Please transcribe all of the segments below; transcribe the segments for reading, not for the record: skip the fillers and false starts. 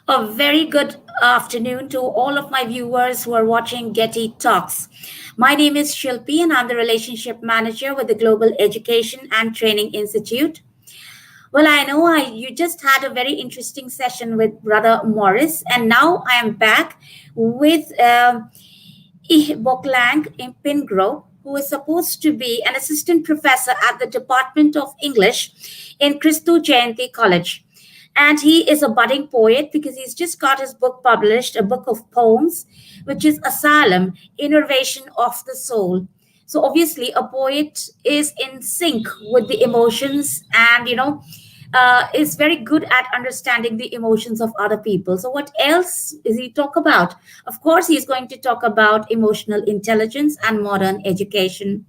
A very good afternoon to all of my viewers who are watching Getty Talks. My name is Shilpi, and I'm the Relationship Manager with the Global Education and Training Institute. Well, I know you just had a very interesting session with Brother Morris, and now I am back with Ehboklang in Pyngrope, who is supposed to be an assistant professor at the Department of English in Christu Jayanti College. And he is a budding poet because he's just got his book published, a book of poems, which is Asylum, Innervation of the Soul. So obviously, a poet is in sync with the emotions and, is very good at understanding the emotions of other people. So, what else is he talk about? Of course, he's going to talk about emotional intelligence and modern education.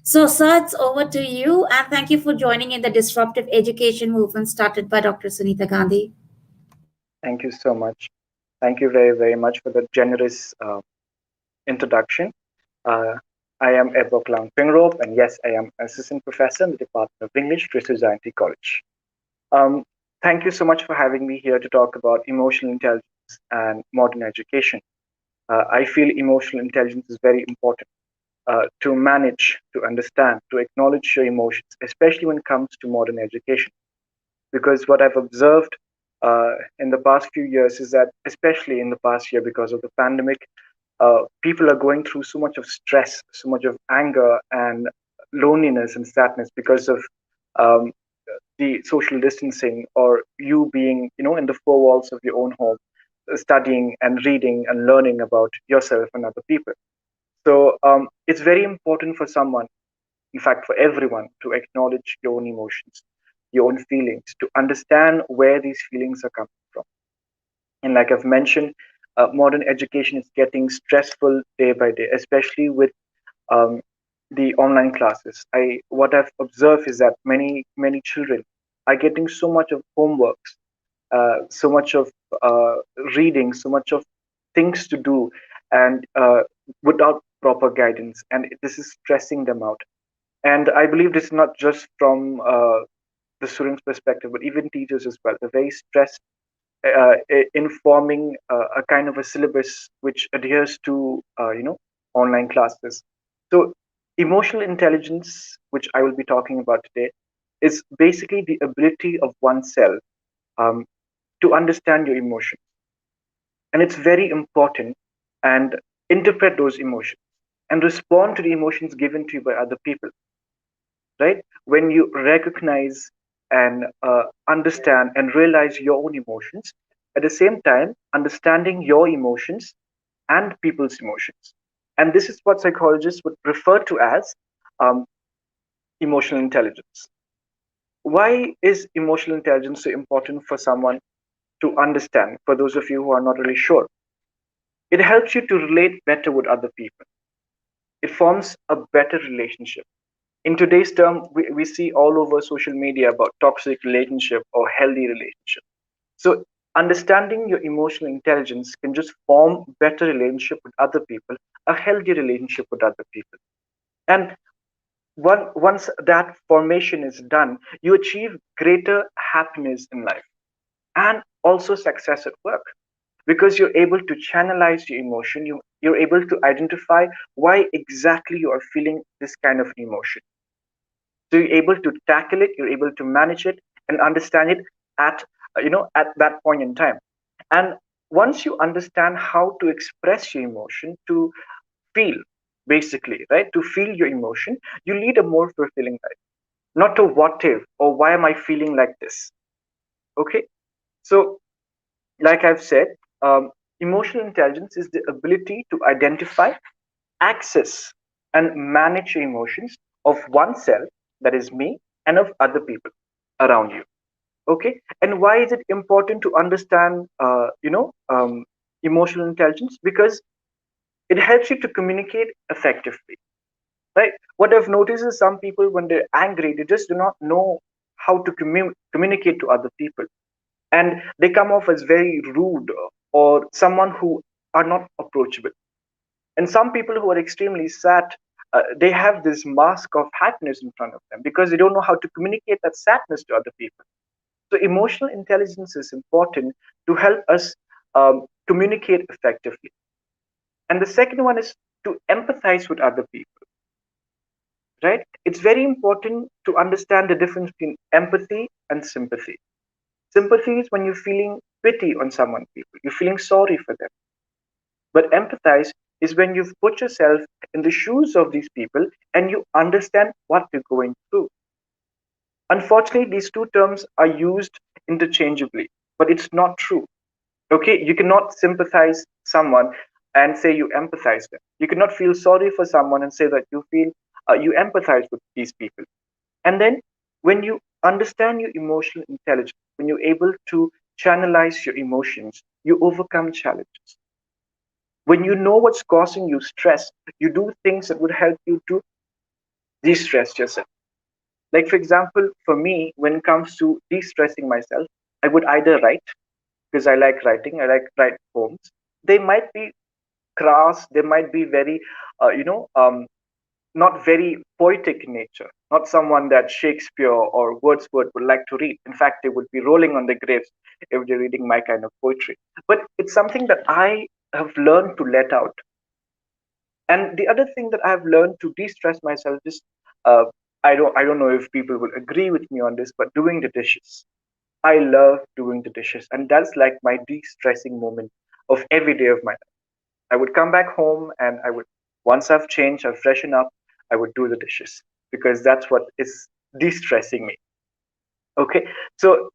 So, sir, it's over to you, and thank you for joining in the disruptive education movement started by Dr. Sunita Gandhi. Thank you so much. Thank you very, very much for the generous introduction. Uh, I am Ehboklang Pyngrope, and yes, I am assistant professor in the Department of English, Christu Jayanti College. Um, Thank you so much for having me here to talk about emotional intelligence and modern education. I feel emotional intelligence is very important to manage, to understand, to acknowledge your emotions, especially when it comes to modern education. Because what I've observed in the past few years is that, especially in the past year, because of the pandemic, people are going through so much of stress, so much of anger and loneliness and sadness because of um, the social distancing, or you being, in the four walls of your own home, studying and reading and learning about yourself and other people. So it's very important for someone, in fact, for everyone, to acknowledge your own emotions, your own feelings, to understand where these feelings are coming from. And like I've mentioned, modern education is getting stressful day by day, especially with um, the online classes. What I've observed is that many children are getting so much of homeworks, so much of uh, reading, so much of things to do, and without proper guidance, and this is stressing them out. And I believe this is not just from the students' perspective, but even teachers as well. They're very stressed in forming a kind of a syllabus which adheres to online classes. So emotional intelligence, which I will be talking about today, is basically the ability of oneself um, to understand your emotions, and it's very important, and interpret those emotions and respond to the emotions given to you by other people, right? When you recognize and understand and realize your own emotions, at the same time, understanding your emotions and people's emotions. And this is what psychologists would refer to as um, emotional intelligence. Why is emotional intelligence so important for someone to understand? For those of you who are not really sure, it helps you to relate better with other people. It forms a better relationship. In today's term, we see all over social media about toxic relationship or healthy relationship. So understanding your emotional intelligence can just form better relationship with other people, a healthy relationship with other people. And once that formation is done, you achieve greater happiness in life and also success at work, because you're able to channelize your emotion. You're able to identify why exactly you are feeling this kind of emotion. So you're able to tackle it, you're able to manage it and understand it at at that point in time. And once you understand how to express your emotion, to feel, basically, right, to feel your emotion, you lead a more fulfilling life. Not a what if or why am I feeling like this. Okay, so like I've said, emotional intelligence is the ability to identify, access, and manage your emotions of oneself, that is me, and of other people around you. Okay, and why is it important to understand emotional intelligence? Because it helps you to communicate effectively, right? What I've noticed is some people, when they're angry, they just do not know how to communicate to other people, and they come off as very rude or someone who are not approachable. And some people who are extremely sad, they have this mask of happiness in front of them because they don't know how to communicate that sadness to other people. So emotional intelligence is important to help us communicate effectively. And the second one is to empathize with other people, right? It's very important to understand the difference between empathy and sympathy. Sympathy is when you're feeling pity on someone, people, you're feeling sorry for them. But empathize is when you've put yourself in the shoes of these people and you understand what they're going through. Unfortunately, these two terms are used interchangeably, but it's not true. Okay, you cannot sympathize someone and say you empathize them. You cannot feel sorry for someone and say that you empathize with these people. And then when you understand your emotional intelligence, when you're able to channelize your emotions, you overcome challenges. When you know what's causing you stress, you do things that would help you to de-stress yourself. Like, for example, for me, when it comes to de-stressing myself, I would either write, because I like writing, I like write poems. They might be crass, they might be very, not very poetic in nature, not someone that Shakespeare or Wordsworth would like to read. In fact, they would be rolling on their graves if they're reading my kind of poetry. But it's something that I have learned to let out. And the other thing that I've learned to de-stress myself is, uh, I don't know if people will agree with me on this, but doing the dishes. I love doing the dishes, and that's like my de-stressing moment of every day of my life. I would come back home and I would, once I've changed, I've freshened up, I would do the dishes because that's what is de-stressing me. Okay, so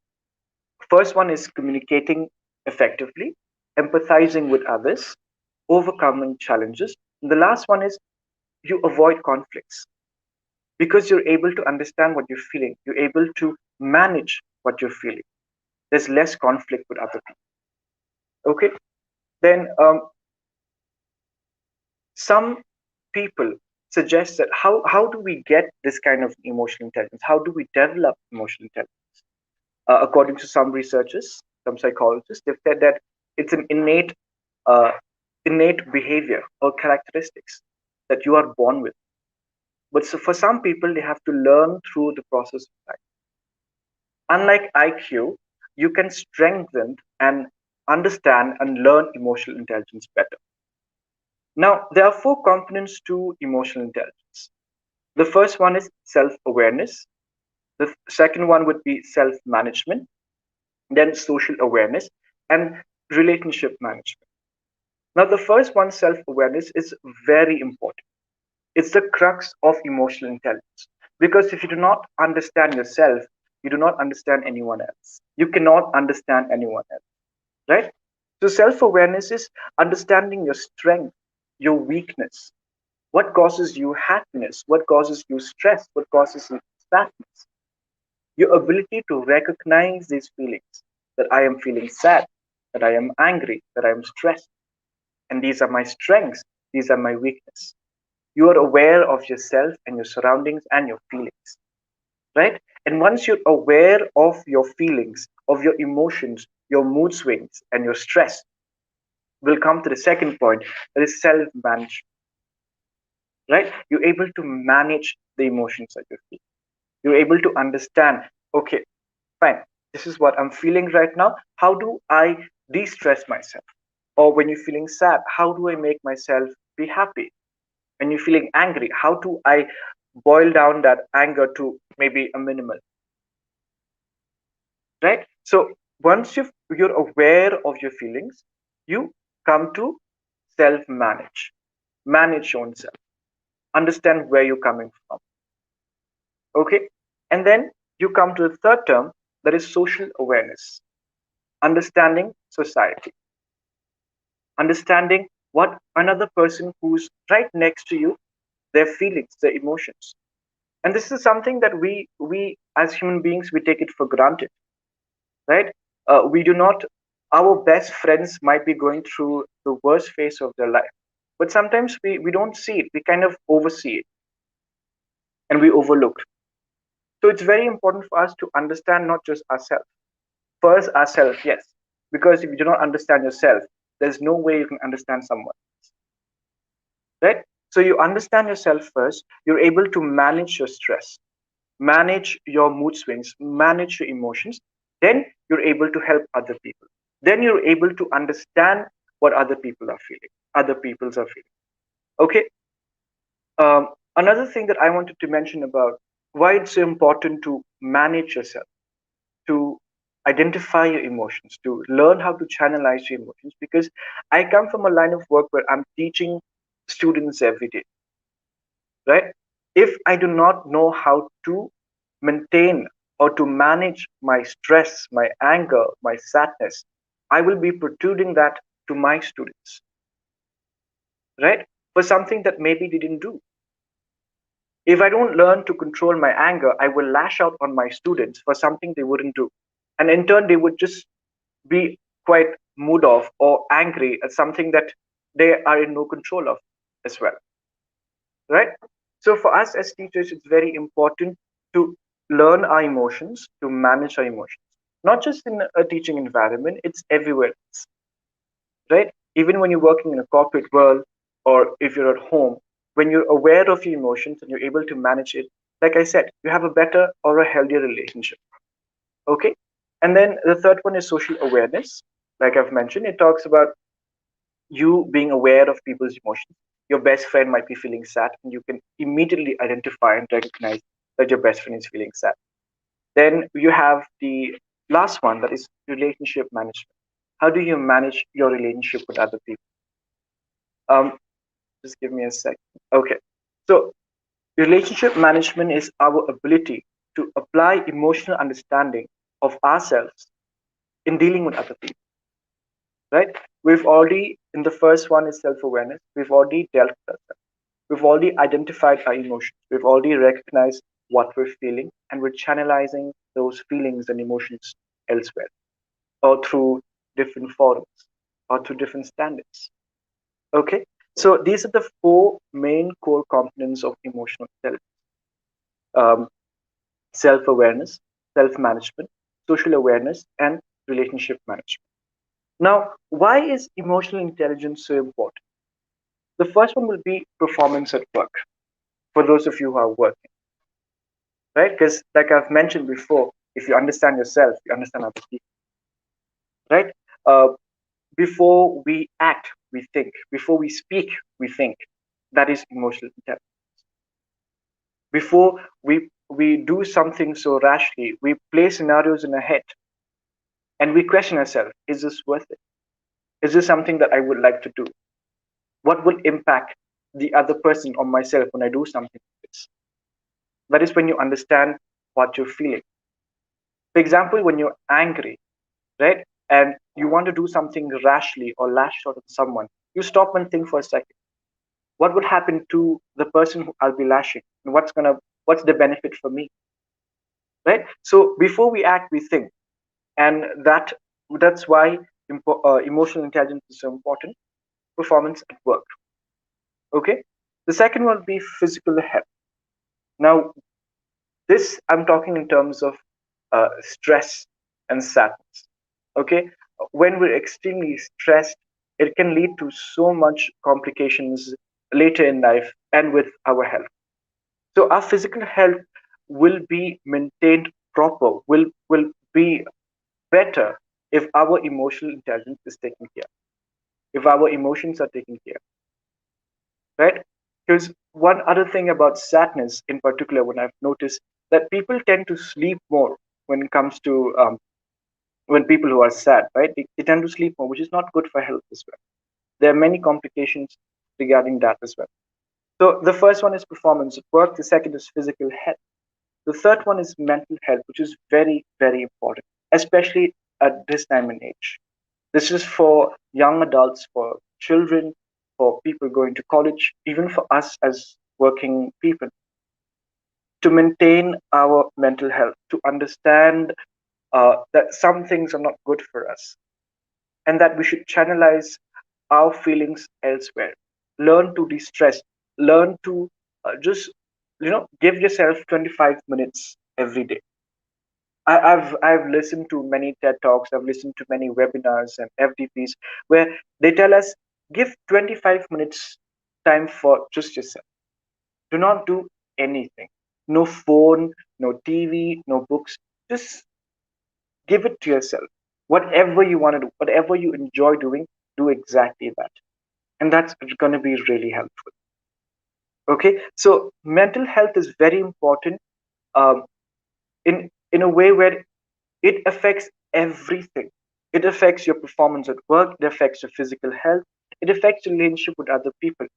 first one is communicating effectively, empathizing with others, overcoming challenges. And the last one is you avoid conflicts because you're able to understand what you're feeling. You're able to manage what you're feeling. There's less conflict with other people. Okay, then some people suggest that how do we get this kind of emotional intelligence? How do we develop emotional intelligence? According to some researchers, some psychologists, they've said that it's an uh, innate behavior or characteristics that you are born with. But so for some people, they have to learn through the process of life. Unlike IQ, you can strengthen and understand and learn emotional intelligence better. Now, there are four components to emotional intelligence. The first one is self awareness. The second one would be self management, then social awareness, and relationship management. Now, the first one, self awareness, is very important. It's the crux of emotional intelligence. Because if you do not understand yourself, you do not understand anyone else. You cannot understand anyone else, right? So, self awareness is understanding your strength, your weakness, what causes you happiness, what causes you stress, what causes you sadness. Your ability to recognize these feelings, that I am feeling sad, that I am angry, that I am stressed, and these are my strengths, these are my weakness. You are aware of yourself and your surroundings and your feelings, right? And once you're aware of your feelings, of your emotions, your mood swings, and your stress, we'll come to the second point, that is self management, right? You're able to manage the emotions that you feel. You're able to understand, okay, fine, this is what I'm feeling right now. How do I de stress myself? Or when you're feeling sad, how do I make myself be happy? When you're feeling angry, how do I boil down that anger to maybe a minimal, right? So once you're aware of your feelings, you come to self manage your own self, understand where you're coming from. Okay, and then you come to the third term, that is social awareness, understanding society, understanding what another person who's right next to you, their feelings, their emotions. And this is something that we as human beings, we take it for granted, right? We do not, our best friends might be going through the worst phase of their life, but sometimes we don't see it, we kind of oversee it and we overlook. So it's very important for us to understand not just ourselves, first ourselves, yes, because if you do not understand yourself, there's no way you can understand someone, right? So you understand yourself first, you're able to manage your stress, manage your mood swings, manage your emotions, Then you're able to help other people. Then you're able to understand what other people are feeling, other people's are feeling. Okay. Another thing that I wanted to mention about why it's so important to manage yourself, to identify your emotions, to learn how to channelize your emotions, because I come from a line of work where I'm teaching students every day, right? If I do not know how to maintain or to manage my stress, my anger, my sadness, I will be protruding that to my students, right? For something that maybe they didn't do. If I don't learn to control my anger, I will lash out on my students for something they wouldn't do. And in turn, they would just be quite mood off or angry at something that they are in no control of as well, right? So for us as teachers, it's very important to learn our emotions, to manage our emotions, not just in a teaching environment, it's everywhere, right? Even when you're working in a corporate world or if you're at home, when you're aware of your emotions and you're able to manage it, like I said, you have a better or a healthier relationship. Okay. And then the third one is social awareness. Like I've mentioned, it talks about you being aware of people's emotions. Your best friend might be feeling sad, and you can immediately identify and recognize that your best friend is feeling sad. Then you have the last one, that is relationship management. How do you manage your relationship with other people? Just give me a second. Okay. So relationship management is our ability to apply emotional understanding of ourselves in dealing with other people, right? We've already, in the first one is self awareness, we've already dealt with ourselves. We've already identified our emotions. We've already recognized what we're feeling, and we're channelizing those feelings and emotions elsewhere or through different forums or through different standards. Okay. So these are the four main core components of emotional intelligence: um, self awareness, self management, social awareness, and relationship management. Now, why is emotional intelligence so important? The first one will be performance at work for those of you who are working, right? Because, like I've mentioned before, if you understand yourself, you understand other people, right? Uh, before we act, we think. Before we speak, we think. That is emotional intelligence. Before we do something so rashly, we play scenarios in our head and we question ourselves: Is this worth it? Is this something that I would like to do? What will impact the other person or myself when I do something like this? That is when you understand what you're feeling. For example, when you're angry, right, and you want to do something rashly or lash out at someone, you stop and think for a second. What would happen to the person who I'll be lashing? And what's the benefit for me? Right? So before we act, we think. And that's why emotional intelligence is so important. Performance at work. Okay. The second one would be physical health. Now, this I'm talking in terms of stress and sadness. Okay, when we're extremely stressed, it can lead to so much complications later in life and with our health. So our physical health will be maintained proper, will be better if our emotional intelligence is taken care, if our emotions are taken care, right? Because one other thing about sadness in particular, when I've noticed that people tend to sleep more when it comes to when people who are sad, right? They tend to sleep more, which is not good for health as well. There are many complications regarding that as well. So the first one is performance at work. The second is physical health. The third one is mental health, which is very, very important, especially at this time and age. This is for young adults, for children, for people going to college, even for us as working people, to maintain our mental health, to understand that some things are not good for us and that we should channelize our feelings elsewhere. Learn to de-stress. Learn to just give yourself 25 minutes every day. I've listened to many TED talks. I've listened to many webinars and FDPs where they tell us give 25 minutes time for just yourself. Do not do anything. No phone, no TV, no books. Just Give it to yourself. Whatever you want to do, whatever you enjoy doing, do exactly that. And that's going to be really helpful. Okay, so mental health is very important, um, in a way where it affects everything. It affects your performance at work, it affects your physical health, it affects your relationship with other people.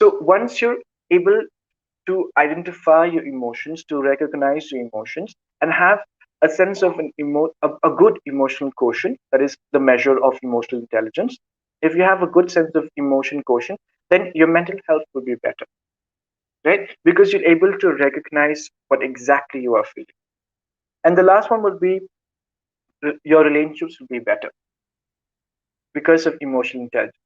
So once you're able to identify your emotions, to recognize your emotions, and have a sense of a good emotional quotient, that is the measure of emotional intelligence. If you have a good sense of emotion quotient, then your mental health will be better, right? Because you're able to recognize what exactly you are feeling. And the last one would be your relationships will be better because of emotional intelligence.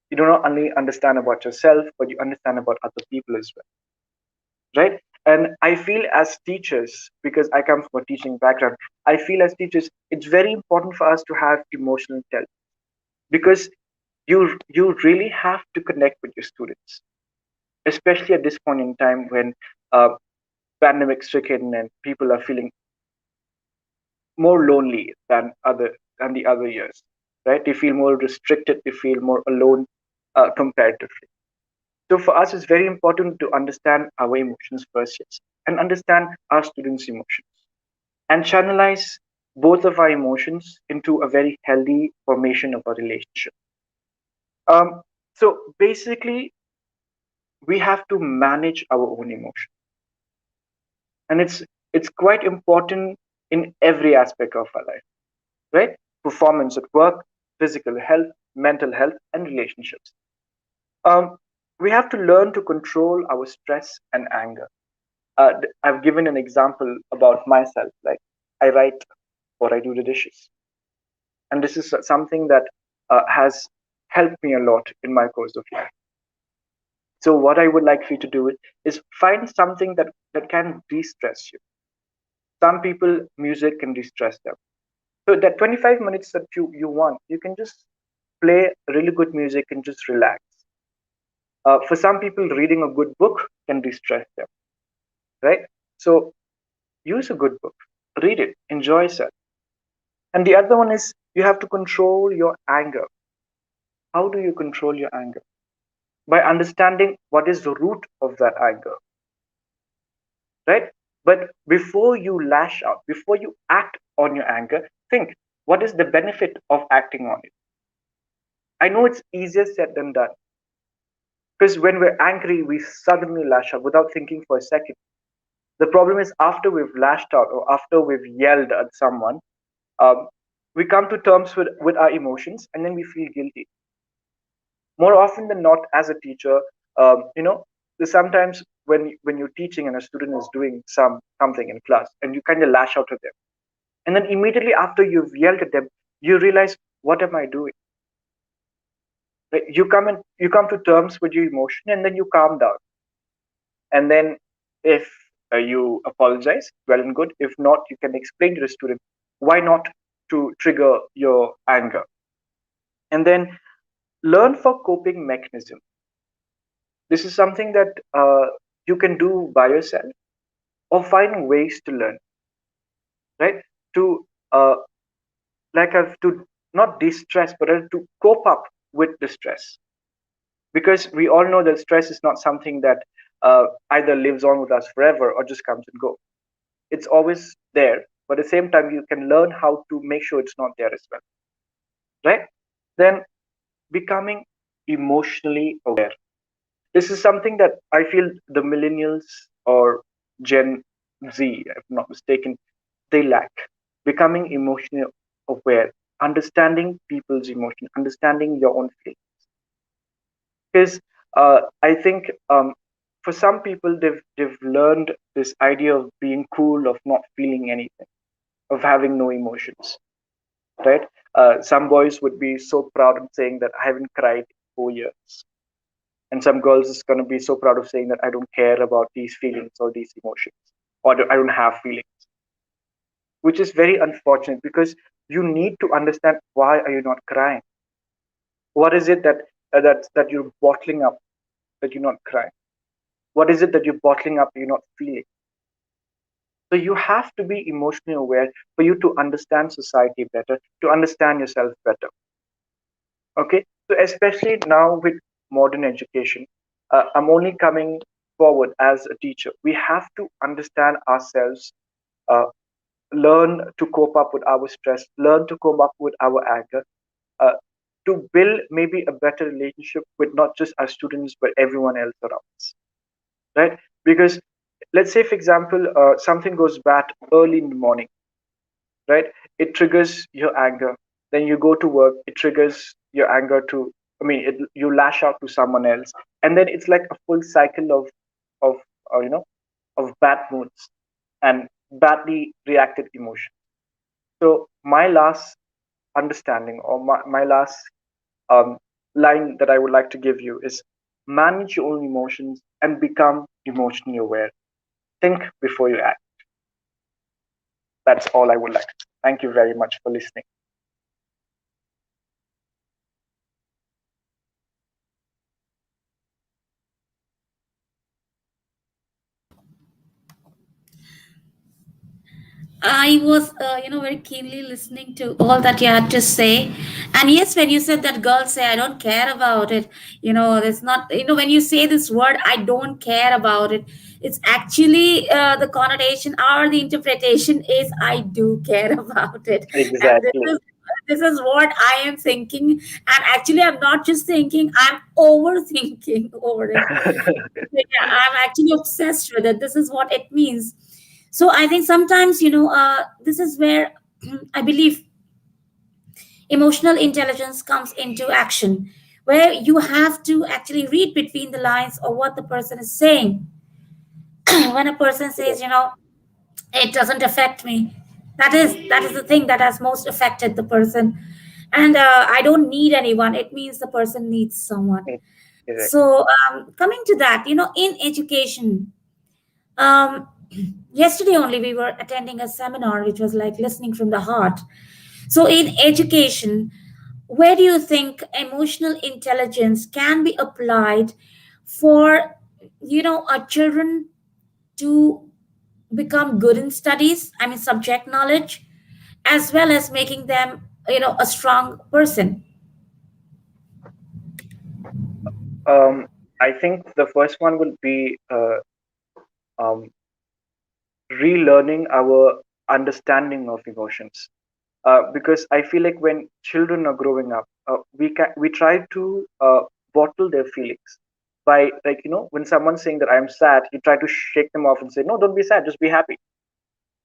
You do not only understand about yourself, but you understand about other people as well, right? And I feel as teachers, because I come from a teaching background, I feel as teachers, it's very important for us to have emotional intelligence, because you really have to connect with your students, especially at this point in time when uh, pandemic stricken and people are feeling more lonely than the other years, right? They feel more restricted, they feel more alone, comparatively. So for us, it's very important to understand our emotions first, yes, and understand our students' emotions, and channelize both of our emotions into a very healthy formation of a relationship. So basically, we have to manage our own emotions, and it's quite important in every aspect of our life, right? Performance at work, physical health, mental health, and relationships. Um, we have to learn to control our stress and anger. I've given an example about myself, like I write or I do the dishes, and this is something that has helped me a lot in my course of life. So what I would like for you to do is find something that can de-stress you. Some people, music can de-stress them. So that 25 minutes that you want, you can just play really good music and just relax. For some people, reading a good book can de-stress them, right? So use a good book, read it, enjoy it. And the other one is you have to control your anger. How do you control your anger? By understanding what is the root of that anger, right? But before you lash out, before you act on your anger, think, what is the benefit of acting on it? I know it's easier said than done, because when we're angry, we suddenly lash out without thinking for a second. The problem is after we've lashed out or after we've yelled at someone, um, we come to terms with our emotions and then we feel guilty. More often than not, as a teacher, sometimes when you're teaching and a student is doing something in class and you kind of lash out at them, and then immediately after you've yelled at them, you realize, what am I doing? Right? You come to terms with your emotion and then you calm down. And then if you apologize, well and good. If not, you can explain to the student why not to trigger your anger. And then learn for coping mechanism. This is something that you can do by yourself or find ways to learn, right? To to not distress, but to cope up with the stress. Because we all know that stress is not something that either lives on with us forever or just comes and goes. It's always there, but at the same time, you can learn how to make sure it's not there as well, right? Then becoming emotionally aware. This is something that I feel the millennials or Gen Z, if I'm not mistaken, they lack. Becoming emotionally aware, understanding people's emotion, understanding your own feelings. Because I think for some people, they've learned this idea of being cool, of not feeling anything, of having no emotions, right? Some boys would be so proud of saying that I haven't cried in 4 years. And some girls is going to be so proud of saying that I don't care about these feelings or these emotions, or I don't have feelings, which is very unfortunate because you need to understand, why are you not crying? What is it that you're bottling up, that you're not crying? What is it that you're bottling up, you're not feeling? So you have to be emotionally aware for you to understand society better, to understand yourself better. Okay, so especially now with modern education, I'm only coming forward as a teacher. We have to understand ourselves, uh, learn to cope up with our stress, learn to cope up with our anger, uh, to build maybe a better relationship with not just our students but everyone else around us, right? Because let's say, for example, something goes bad early in the morning, right? It triggers your anger. Then you go to work, it triggers your anger to, you lash out to someone else, and then it's like a full cycle of you know, of bad moods and badly reacted emotions. So my last understanding, or my last um, line that I would like to give you is: manage your own emotions and become emotionally aware. Think before you act. That's all I would like to say. Thank you very much for listening. I was, very keenly listening to all that you had to say. And yes, when you said that girls say, I don't care about it, there's not, when you say this word, I don't care about it, it's actually the connotation or the interpretation is, I do care about it. And Exactly. this is what I am thinking. And actually, I'm not just thinking, I'm overthinking over it. Yeah, I'm actually obsessed with it. This is what it means. So I think sometimes, this is where I believe emotional intelligence comes into action, where you have to actually read between the lines of what the person is saying. When a person says, it doesn't affect me, that is the thing that has most affected the person. And I don't need anyone, it means the person needs someone. Correct. So coming to that, in education, um, yesterday only we were attending a seminar which was like listening from the heart. So in education, where do you think emotional intelligence can be applied for, our children to become good in studies, I mean subject knowledge, as well as making them, a strong person? Um, I think the first one will be um, relearning our understanding of emotions. Because I feel like when children are growing up, we try to bottle their feelings by, like, when someone's saying that I'm sad, you try to shake them off and say, no, don't be sad, just be happy,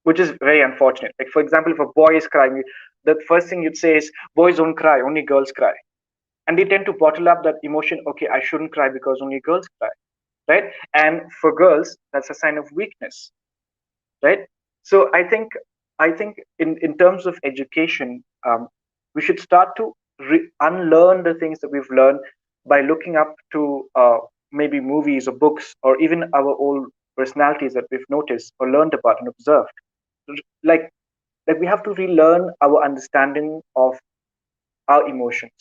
which is very unfortunate. Like, for example, if a boy is crying, the first thing you'd say is, boys don't cry, only girls cry. And they tend to bottle up that emotion. Okay, I shouldn't cry because only girls cry, right? And for girls, that's a sign of weakness, right? So I think in terms of education, we should start to unlearn the things that we've learned by looking up to maybe movies or books or even our old personalities that we've noticed or learned about and observed. Like like we have to relearn our understanding of our emotions,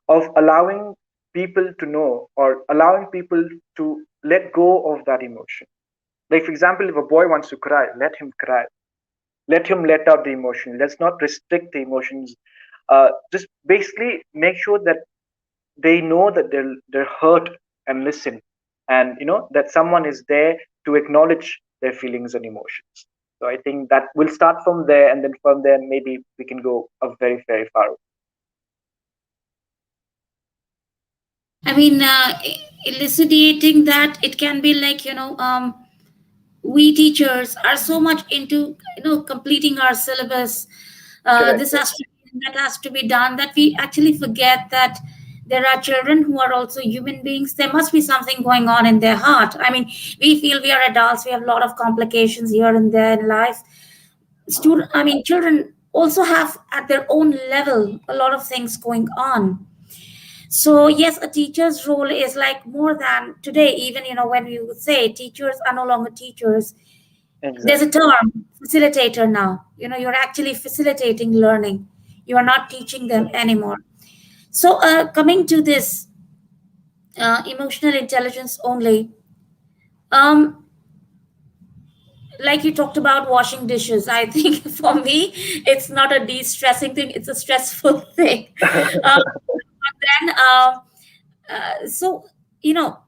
of allowing people to know or allowing people to let go of that emotion. Like, for example, if a boy wants to cry, let him cry. Let him let out the emotion. Let's not restrict the emotions. Just basically make sure that they know that they're hurt and listen, and that someone is there to acknowledge their feelings and emotions. So I think that we'll start from there, and then from there maybe we can go a very very far. I mean, elucidating that, it can be like, we teachers are so much into, completing our syllabus, Correct. this has to be, that has to be done, that we actually forget that there are children who are also human beings. There must be something going on in their heart. I mean, we feel we are adults, we have a lot of complications here and there in life. Children also have at their own level a lot of things going on. So yes, a teacher's role is like more than today. Even, when we would say teachers are no longer teachers, there's a Exactly. term facilitator now. You're actually facilitating learning. You are not teaching them anymore. So coming to this emotional intelligence only, um, like you talked about washing dishes, I think for me, it's not a de-stressing thing; it's a stressful thing. But then, so you know,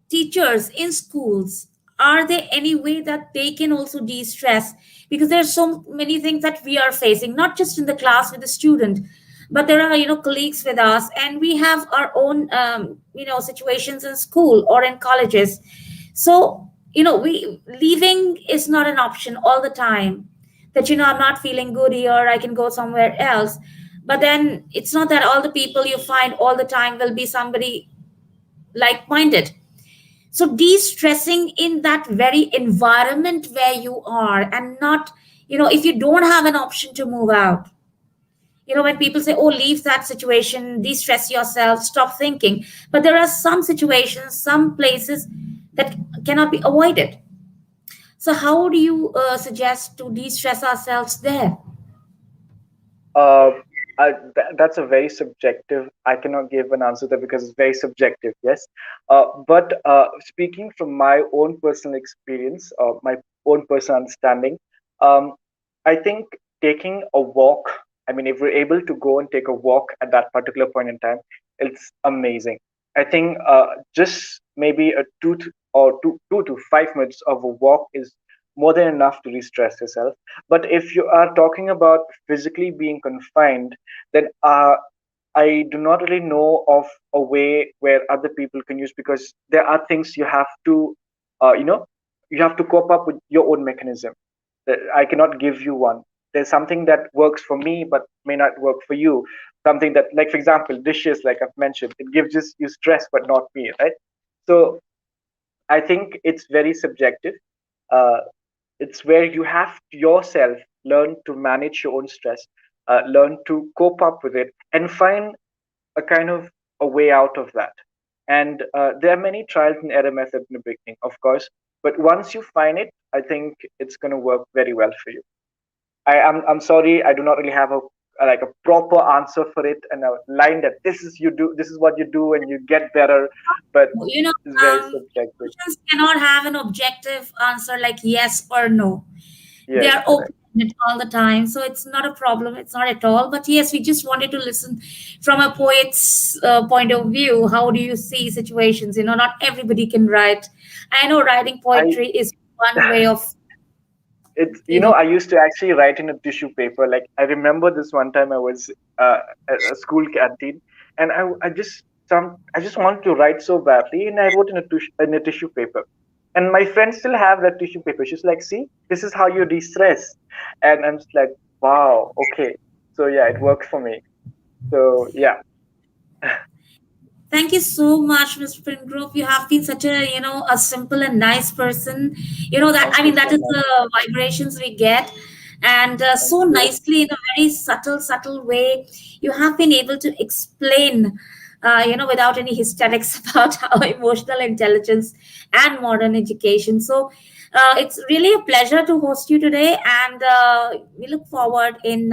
teachers in schools, are there any way that they can also de-stress? Because there's so many things that we are facing, not just in the class with the student, but there are colleagues with us, and we have our own situations in school or in colleges. So we leaving is not an option all the time. That I'm not feeling good here, I can go somewhere else. But then it's not that all the people you find all the time will be somebody like minded. So de-stressing in that very environment where you are, and not, if you don't have an option to move out, when people say, oh, leave that situation, de-stress yourself, stop thinking. But there are some situations, some places that cannot be avoided. So how do you suggest to de-stress ourselves there? Uh, that's a very subjective. I cannot give an answer there because it's very subjective. Yes, but speaking from my own personal experience, my own personal understanding, um, I think taking a walk. I mean, if we're able to go and take a walk at that particular point in time, it's amazing. I think just maybe a two to 5 minutes of a walk is more than enough to re-stress yourself. But if you are talking about physically being confined, then I do not really know of a way where other people can use, because there are things you have to, you know, you have to cope up with your own mechanism. That I cannot give you one. There's something that works for me but may not work for you. Something that, like for example, dishes, like I've mentioned, it gives just you stress but not me, right? So I think it's very subjective. Uh, it's where you have to yourself learn to manage your own stress, learn to cope up with it, and find a kind of a way out of that. And there are many trials and error methods in the beginning, of course, but once you find it, I think it's going to work very well for you. I'm sorry, I do not really have a proper answer for it and a line that this is what you do and you get better, but you know it's very um, subjective. Questions cannot have an objective answer like yes or no. They Yes, are correct. open all the time, so it's not a problem, it's not at all. But yes, we just wanted to listen from a poet's point of view. How do you see situations? Not everybody can write. I know writing I poetry is one way of it's you know I used to actually write in a tissue paper. Like I remember this one time I was at a school canteen, and I just wanted to write so badly, and I wrote in a tissue paper. And my friends still have that tissue paper. She's like, "See, this is how you de-stress," and I'm just like, "Wow, okay." So yeah, it worked for me. So yeah, Thank you so much, Mr. Pyngrope. You have been such a simple and nice person. That, thank I you mean, that so is much. the vibrations we get. And Thank so you. nicely, in a very subtle way, you have been able to explain, without any hysterics about how emotional intelligence and modern education. So it's really a pleasure to host you today. And we look forward in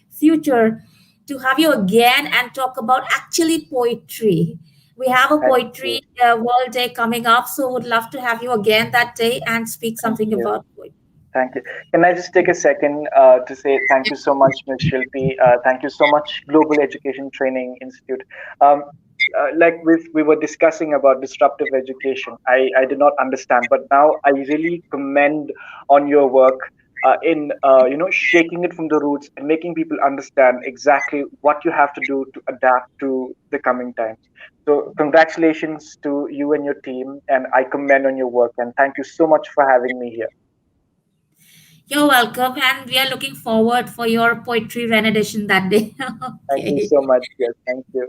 future to have you again and talk about actually poetry. We have a Thank poetry you. World Day coming up, so would love to have you again that day and speak Thank something you. about poetry. Thank you. Can I just take a second to say thank you so much, Ms. Shilpi. Thank you so much, Global Education Training Institute. Um, like we were discussing about disruptive education, I did not understand, but now I really commend on your work in shaking it from the roots and making people understand exactly what you have to do to adapt to the coming times. So congratulations to you and your team, and I commend on your work, and thank you so much for having me here. You're welcome, and we are looking forward for your poetry rendition that day. Thank you Okay. so much. Yes, thank you.